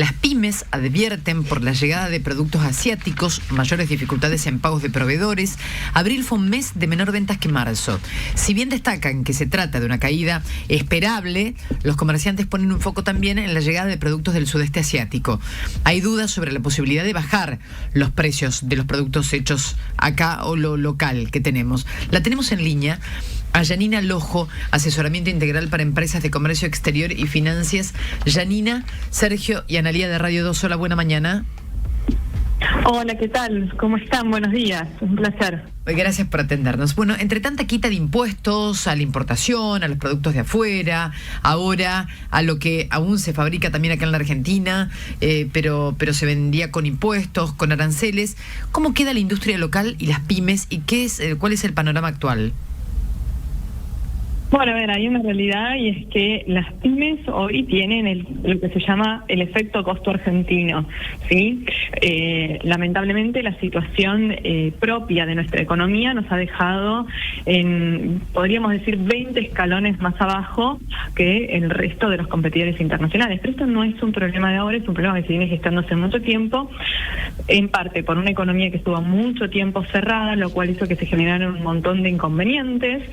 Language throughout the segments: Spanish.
Las pymes advierten por la llegada de productos asiáticos, mayores dificultades en pagos de proveedores. Abril fue un mes de menor ventas que marzo. Si bien destacan que se trata de una caída esperable, los comerciantes ponen un foco también en la llegada de productos del sudeste asiático. Hay dudas sobre la posibilidad de bajar los precios de los productos hechos acá o lo local que tenemos. La tenemos en línea a Yanina Lojo, asesoramiento integral para empresas de comercio exterior y finanzas. Yanina, Sergio y Analía de Radio 2, hola, buena mañana. Hola, ¿qué tal? ¿Cómo están? Buenos días, un placer. Gracias por atendernos. Bueno, entre tanta quita de impuestos a la importación, a los productos de afuera, ahora a lo que aún se fabrica también acá en la Argentina, pero se vendía con impuestos, con aranceles, ¿cómo queda la industria local y las pymes y cuál es el panorama actual? Bueno, a ver, hay una realidad y es que las pymes hoy tienen lo que se llama el efecto costo argentino, ¿sí? Lamentablemente la situación propia de nuestra economía nos ha dejado podríamos decir, 20 escalones más abajo que el resto de los competidores internacionales. Pero esto no es un problema de ahora, es un problema que se viene gestando hace mucho tiempo, en parte por una economía que estuvo mucho tiempo cerrada, lo cual hizo que se generaran un montón de inconvenientes.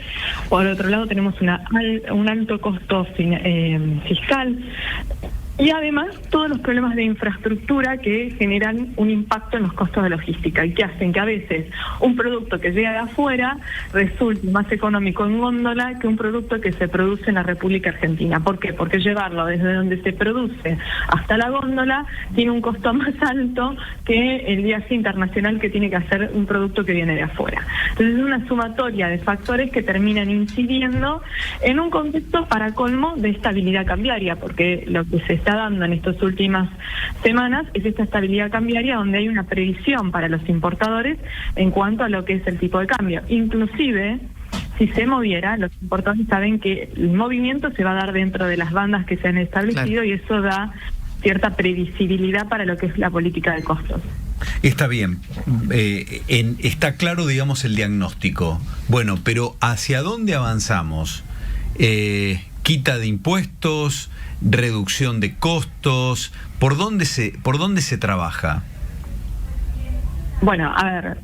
Por otro lado, tenemos un alto costo fiscal y además todos los problemas de infraestructura que generan un impacto en los costos de logística y que hacen que a veces un producto que llega de afuera resulte más económico en góndola que un producto que se produce en la República Argentina. ¿Por qué? Porque llevarlo desde donde se produce hasta la góndola tiene un costo más alto que el viaje internacional que tiene que hacer un producto que viene de afuera. Entonces es una sumatoria de factores que terminan incidiendo en un contexto para colmo de estabilidad cambiaria, porque lo que se está dando en estas últimas semanas es esta estabilidad cambiaria donde hay una previsión para los importadores en cuanto a lo que es el tipo de cambio. Inclusive, si se moviera, los importadores saben que el movimiento se va a dar dentro de las bandas que se han establecido, claro, y eso da cierta previsibilidad para lo que es la política de costos. Está bien, está claro, digamos, el diagnóstico. Bueno, pero ¿hacia dónde avanzamos? Quita de impuestos, reducción de costos, ¿por dónde se trabaja? Bueno, a ver,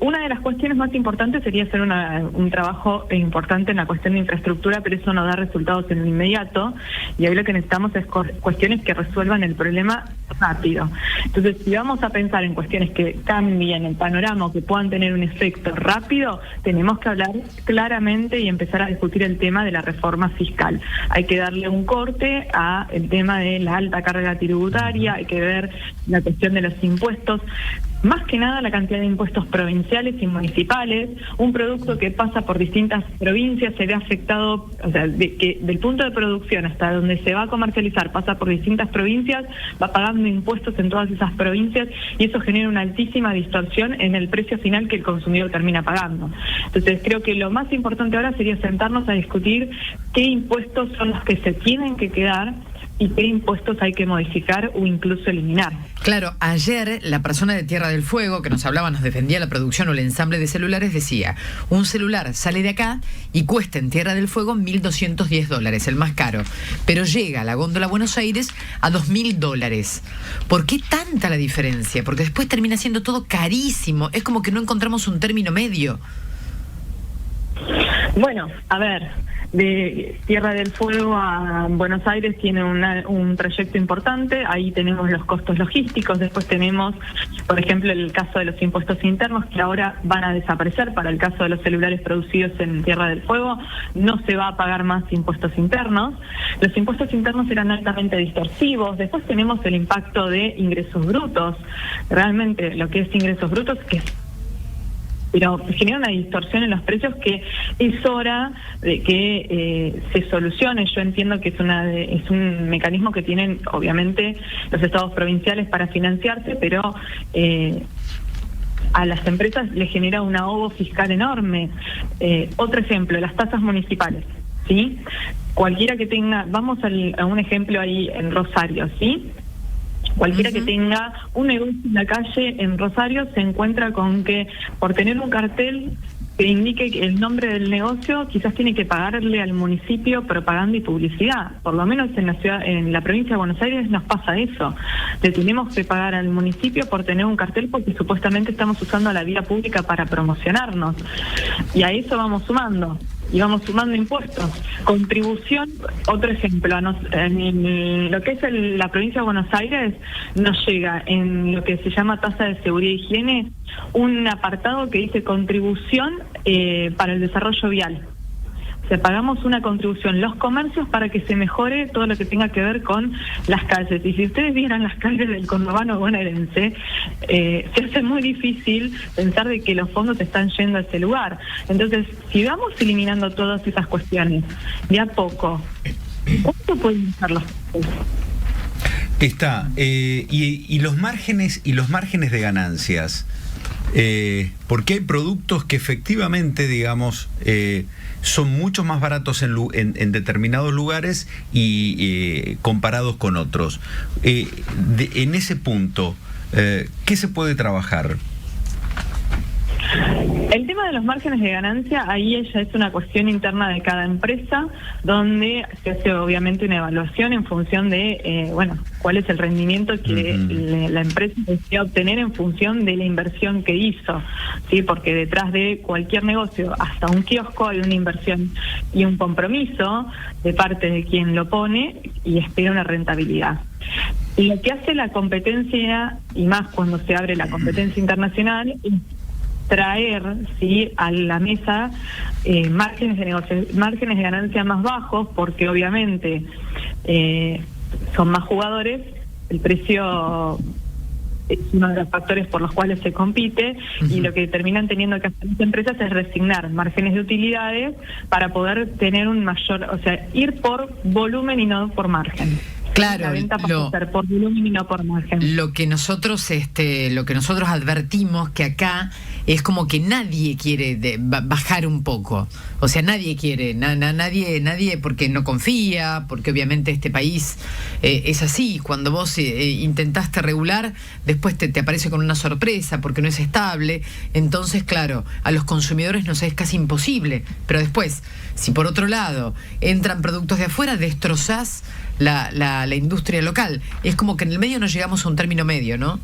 una de las cuestiones más importantes sería hacer un trabajo importante en la cuestión de infraestructura, pero eso no da resultados en el inmediato, y hoy lo que necesitamos es cuestiones que resuelvan el problema rápido. Entonces, si vamos a pensar en cuestiones que cambien el panorama o que puedan tener un efecto rápido, tenemos que hablar claramente y empezar a discutir el tema de la reforma fiscal. Hay que darle un corte a el tema de la alta carga tributaria, hay que ver la cuestión de los impuestos. Más que nada la cantidad de impuestos provinciales y municipales. Un producto que pasa por distintas provincias se ve afectado, o sea, que del punto de producción hasta donde se va a comercializar pasa por distintas provincias, va pagando impuestos en todas esas provincias y eso genera una altísima distorsión en el precio final que el consumidor termina pagando. Entonces creo que lo más importante ahora sería sentarnos a discutir qué impuestos son los que se tienen que quedar y qué impuestos hay que modificar o incluso eliminar. Claro, ayer la persona de Tierra del Fuego que nos hablaba, nos defendía la producción o el ensamble de celulares, decía, un celular sale de acá y cuesta en Tierra del Fuego $1.210, el más caro, pero llega a la góndola Buenos Aires a $2.000. ¿Por qué tanta la diferencia? Porque después termina siendo todo carísimo, es como que no encontramos un término medio. Bueno, a ver, de Tierra del Fuego a Buenos Aires tiene un trayecto importante, ahí tenemos los costos logísticos, después tenemos, por ejemplo, el caso de los impuestos internos que ahora van a desaparecer. Para el caso de los celulares producidos en Tierra del Fuego no se va a pagar más impuestos internos. Los impuestos internos eran altamente distorsivos. Después tenemos el impacto de ingresos brutos, realmente lo que es ingresos brutos, pero genera una distorsión en los precios que es hora de que se solucione. Yo entiendo que es un mecanismo que tienen obviamente los estados provinciales para financiarse, pero a las empresas les genera un ahogo fiscal enorme. Otro ejemplo, las tasas municipales, ¿sí? Cualquiera que tenga, vamos a un ejemplo ahí en Rosario, ¿sí? Cualquiera que tenga un negocio en la calle en Rosario se encuentra con que por tener un cartel que indique el nombre del negocio, quizás tiene que pagarle al municipio propaganda y publicidad. Por lo menos en la provincia de Buenos Aires nos pasa eso. Le tenemos que pagar al municipio por tener un cartel porque supuestamente estamos usando la vía pública para promocionarnos. Y a eso vamos sumando. Y vamos sumando impuestos. Contribución, otro ejemplo, en lo que es la provincia de Buenos Aires nos llega en lo que se llama tasa de seguridad e higiene un apartado que dice contribución para el desarrollo vial. O sea, pagamos una contribución los comercios para que se mejore todo lo que tenga que ver con las calles. Y si ustedes vieran las calles del conurbano bonaerense, se hace muy difícil pensar de que los fondos están yendo a ese lugar. Entonces, si vamos eliminando todas esas cuestiones de a poco, ¿cuánto pueden ser los fondos? Está, y los márgenes de ganancias, porque hay productos que efectivamente, digamos, son mucho más baratos en determinados lugares y comparados con otros. En ese punto, ¿qué se puede trabajar? El tema de los márgenes de ganancia, ahí ya es una cuestión interna de cada empresa, donde se hace obviamente una evaluación en función de, cuál es el rendimiento que la empresa desea obtener en función de la inversión que hizo, ¿sí? Porque detrás de cualquier negocio, hasta un kiosco, hay una inversión y un compromiso de parte de quien lo pone y espera una rentabilidad. Y lo que hace la competencia, y más cuando se abre la competencia internacional, es traer, ¿sí?, a la mesa márgenes de negocio, márgenes de ganancia más bajos, porque obviamente son más jugadores, el precio es uno de los factores por los cuales se compite, y lo que terminan teniendo que hacer las empresas es resignar márgenes de utilidades para poder tener un mayor, o sea, ir por volumen y no por margen. Claro, la venta pasa a ser por volumen y no por margen. Lo que nosotros advertimos que acá es como que nadie quiere bajar un poco. O sea, nadie quiere, nadie porque no confía, porque obviamente este país es así. Cuando vos intentaste regular, después te aparece con una sorpresa porque no es estable. Entonces, claro, a los consumidores nos es casi imposible. Pero después, si por otro lado entran productos de afuera, destrozás la industria local. Es como que en el medio no llegamos a un término medio, ¿no?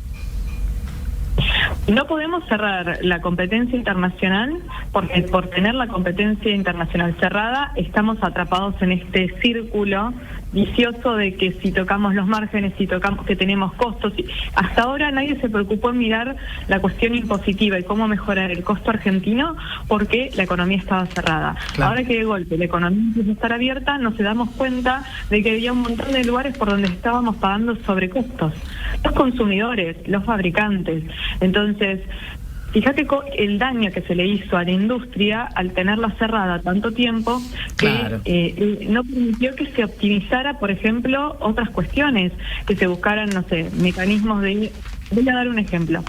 No podemos cerrar la competencia internacional porque por tener la competencia internacional cerrada estamos atrapados en este círculo vicioso de que si tocamos los márgenes, si tocamos que tenemos costos. Hasta ahora nadie se preocupó en mirar la cuestión impositiva y cómo mejorar el costo argentino porque la economía estaba cerrada. Claro. Ahora que de golpe la economía empieza a estar abierta, nos damos cuenta de que había un montón de lugares por donde estábamos pagando sobrecostos. Los consumidores, los fabricantes. Entonces, fíjate el daño que se le hizo a la industria al tenerla cerrada tanto tiempo que claro, no permitió que se optimizara, por ejemplo, otras cuestiones, que se buscaran, no sé, mecanismos de... Voy a dar un ejemplo,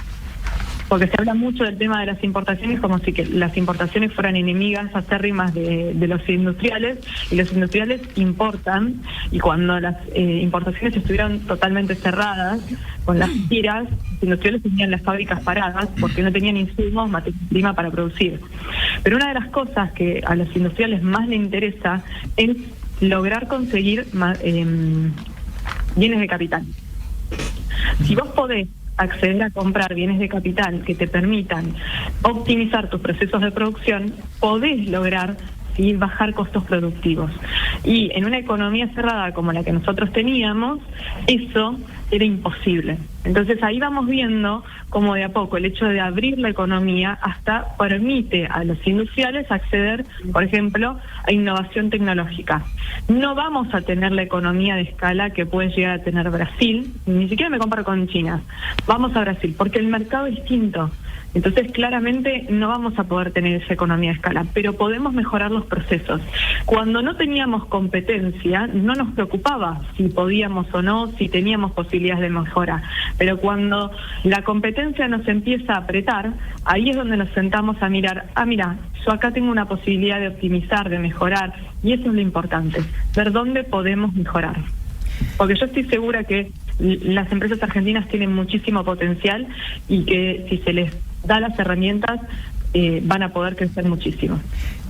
porque se habla mucho del tema de las importaciones como si que las importaciones fueran enemigas acérrimas de los industriales, y los industriales importan, y cuando las importaciones estuvieron totalmente cerradas, con las tiras, los industriales tenían las fábricas paradas porque no tenían insumos, materia prima para producir. Pero una de las cosas que a los industriales más les interesa es lograr conseguir bienes de capital. Si vos podés acceder a comprar bienes de capital que te permitan optimizar tus procesos de producción, podés lograr bajar costos productivos. Y en una economía cerrada como la que nosotros teníamos, eso era imposible. Entonces ahí vamos viendo cómo de a poco el hecho de abrir la economía hasta permite a los industriales acceder, por ejemplo, a innovación tecnológica. No vamos a tener la economía de escala que puede llegar a tener Brasil, ni siquiera me comparo con China. Vamos a Brasil, porque el mercado es distinto. Entonces, claramente no vamos a poder tener esa economía de escala, pero podemos mejorar los procesos. Cuando no teníamos competencia, no nos preocupaba si podíamos o no, si teníamos posibilidades de mejora. Pero cuando la competencia nos empieza a apretar, ahí es donde nos sentamos a mirar, mira, yo acá tengo una posibilidad de optimizar, de mejorar, y eso es lo importante, ver dónde podemos mejorar. Porque yo estoy segura que las empresas argentinas tienen muchísimo potencial y que si se les da las herramientas van a poder crecer muchísimo.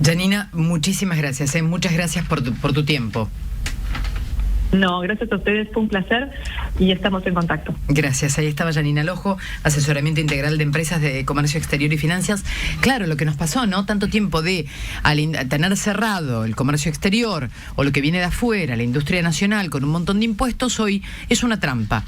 Janina, muchísimas gracias. Muchas gracias por tu tiempo. No, gracias a ustedes, fue un placer y estamos en contacto. Gracias, ahí estaba Janina Lojo, asesoramiento integral de empresas de comercio exterior y finanzas. Claro, lo que nos pasó, ¿no? Tanto tiempo de tener cerrado el comercio exterior o lo que viene de afuera, la industria nacional con un montón de impuestos, hoy es una trampa.